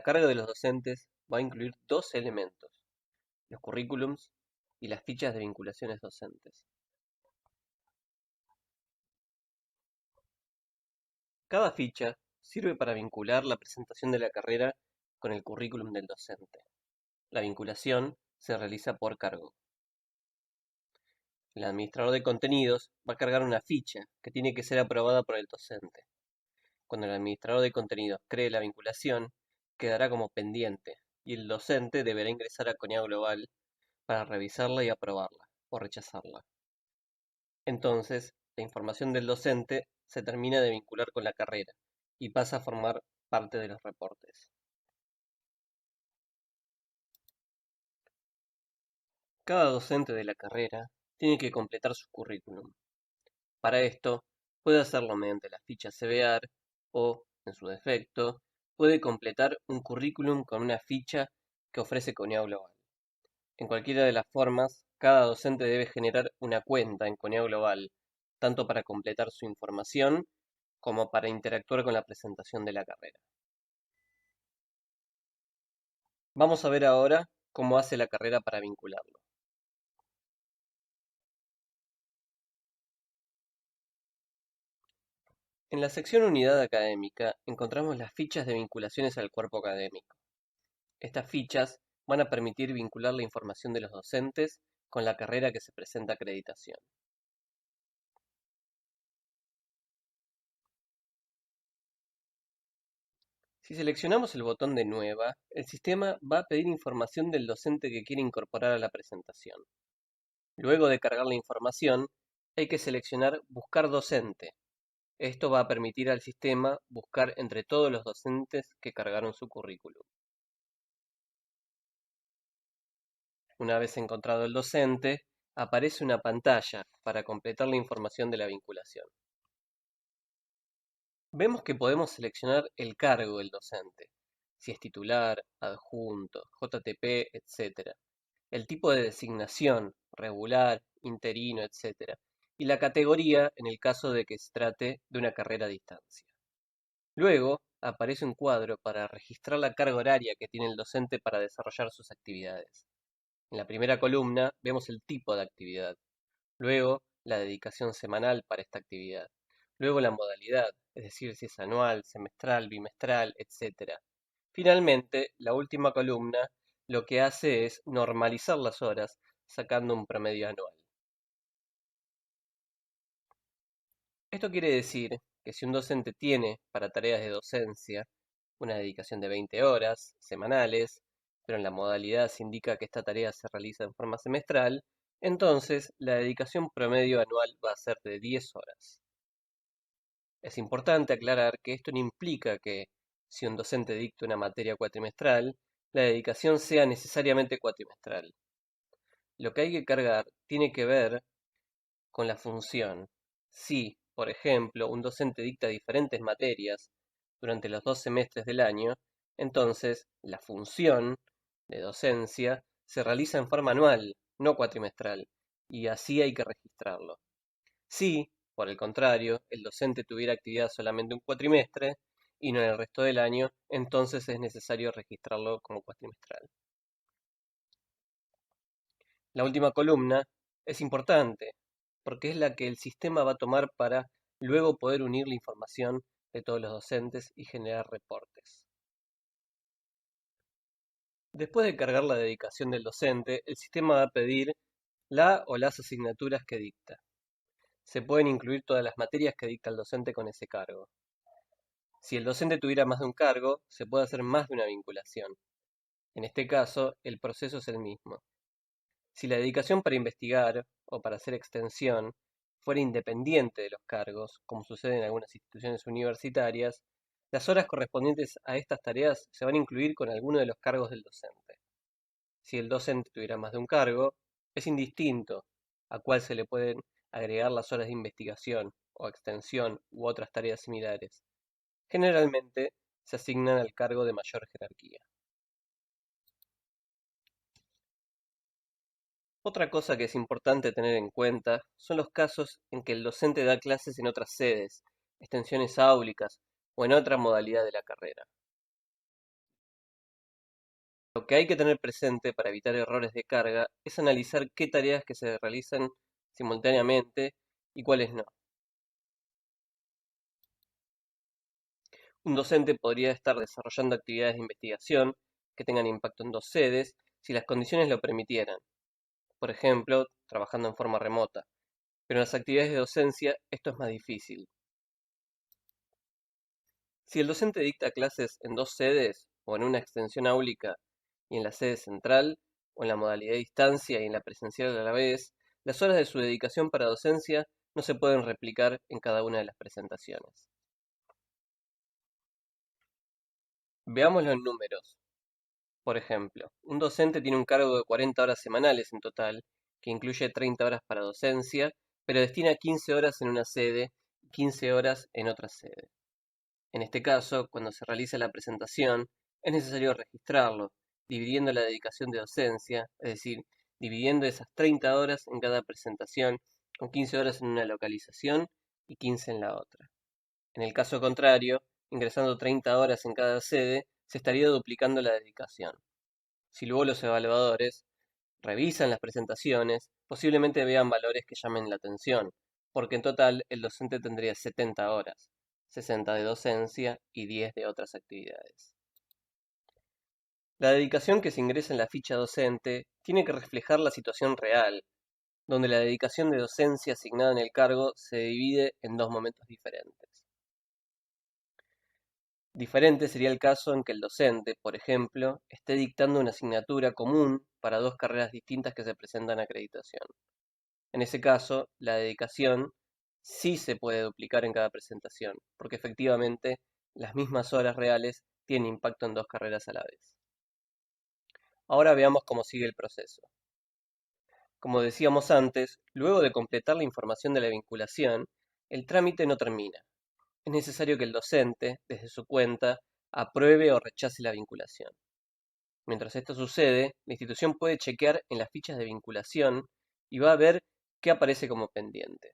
carga de los docentes va a incluir dos elementos: los currículums y las fichas de vinculaciones docentes. Cada ficha sirve para vincular la presentación de la carrera con el currículum del docente. La vinculación se realiza por cargo. El administrador de contenidos va a cargar una ficha que tiene que ser aprobada por el docente. Cuando el administrador de contenidos cree la vinculación, quedará como pendiente y el docente deberá ingresar a Coneado Global para revisarla y aprobarla o rechazarla. Entonces, la información del docente se termina de vincular con la carrera y pasa a formar parte de los reportes. Cada docente de la carrera tiene que completar su currículum. Para esto, puede hacerlo mediante la ficha CBAR o, en su defecto, puede completar un currículum con una ficha que ofrece Coneado Global. En cualquiera de las formas, cada docente debe generar una cuenta en Coneado Global, tanto para completar su información como para interactuar con la presentación de la carrera. Vamos a ver ahora cómo hace la carrera para vincularlo. En la sección Unidad Académica encontramos las fichas de vinculaciones al cuerpo académico. Estas fichas van a permitir vincular la información de los docentes con la carrera que se presenta a acreditación. Si seleccionamos el botón de Nueva, el sistema va a pedir información del docente que quiere incorporar a la presentación. Luego de cargar la información, hay que seleccionar Buscar docente. Esto va a permitir al sistema buscar entre todos los docentes que cargaron su currículum. Una vez encontrado el docente, aparece una pantalla para completar la información de la vinculación. Vemos que podemos seleccionar el cargo del docente, si es titular, adjunto, JTP, etc. El tipo de designación, regular, interino, etc. Y la categoría en el caso de que se trate de una carrera a distancia. Luego, aparece un cuadro para registrar la carga horaria que tiene el docente para desarrollar sus actividades. En la primera columna vemos el tipo de actividad, luego la dedicación semanal para esta actividad, luego la modalidad, es decir, si es anual, semestral, bimestral, etc. Finalmente, la última columna lo que hace es normalizar las horas sacando un promedio anual. Esto quiere decir que si un docente tiene para tareas de docencia una dedicación de 20 horas semanales, pero en la modalidad se indica que esta tarea se realiza en forma semestral, entonces la dedicación promedio anual va a ser de 10 horas. Es importante aclarar que esto no implica que, si un docente dicta una materia cuatrimestral, la dedicación sea necesariamente cuatrimestral. Lo que hay que cargar tiene que ver con la función. Si, por ejemplo, un docente dicta diferentes materias durante los 2 semestres del año, entonces la función de docencia se realiza en forma anual, no cuatrimestral, y así hay que registrarlo. Si, por el contrario, el docente tuviera actividad solamente un cuatrimestre y no en el resto del año, entonces es necesario registrarlo como cuatrimestral. La última columna es importante porque es la que el sistema va a tomar para luego poder unir la información de todos los docentes y generar reportes. Después de cargar la dedicación del docente, el sistema va a pedir la o las asignaturas que dicta. Se pueden incluir todas las materias que dicta el docente con ese cargo. Si el docente tuviera más de un cargo, se puede hacer más de una vinculación. En este caso, el proceso es el mismo. Si la dedicación para investigar o para hacer extensión fuera independiente de los cargos, como sucede en algunas instituciones universitarias, las horas correspondientes a estas tareas se van a incluir con alguno de los cargos del docente. Si el docente tuviera más de un cargo, es indistinto a cuál se le pueden agregar las horas de investigación o extensión u otras tareas similares. Generalmente se asignan al cargo de mayor jerarquía. Otra cosa que es importante tener en cuenta son los casos en que el docente da clases en otras sedes, extensiones áulicas o en otra modalidad de la carrera. Lo que hay que tener presente para evitar errores de carga es analizar qué tareas que se realizan simultáneamente y cuáles no. Un docente podría estar desarrollando actividades de investigación que tengan impacto en dos sedes si las condiciones lo permitieran, por ejemplo, trabajando en forma remota, pero en las actividades de docencia esto es más difícil. Si el docente dicta clases en dos sedes o en una extensión áulica y en la sede central, o en la modalidad de distancia y en la presencial a la vez, las horas de su dedicación para docencia no se pueden replicar en cada una de las presentaciones. Veámoslo en números. Por ejemplo, un docente tiene un cargo de 40 horas semanales en total, que incluye 30 horas para docencia, pero destina 15 horas en una sede y 15 horas en otra sede. En este caso, cuando se realiza la presentación, es necesario registrarlo, dividiendo la dedicación de docencia, es decir, dividiendo esas 30 horas en cada presentación, con 15 horas en una localización y 15 en la otra. En el caso contrario, ingresando 30 horas en cada sede, se estaría duplicando la dedicación. Si luego los evaluadores revisan las presentaciones, posiblemente vean valores que llamen la atención, porque en total el docente tendría 70 horas, 60 de docencia y 10 de otras actividades. La dedicación que se ingresa en la ficha docente tiene que reflejar la situación real, donde la dedicación de docencia asignada en el cargo se divide en dos momentos diferentes. Diferente sería el caso en que el docente, por ejemplo, esté dictando una asignatura común para dos carreras distintas que se presentan a acreditación. En ese caso, la dedicación sí se puede duplicar en cada presentación, porque efectivamente las mismas horas reales tienen impacto en dos carreras a la vez. Ahora veamos cómo sigue el proceso. Como decíamos antes, luego de completar la información de la vinculación, el trámite no termina. Es necesario que el docente, desde su cuenta, apruebe o rechace la vinculación. Mientras esto sucede, la institución puede chequear en las fichas de vinculación y va a ver qué aparece como pendiente.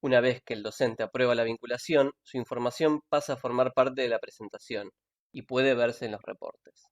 Una vez que el docente aprueba la vinculación, su información pasa a formar parte de la presentación y puede verse en los reportes.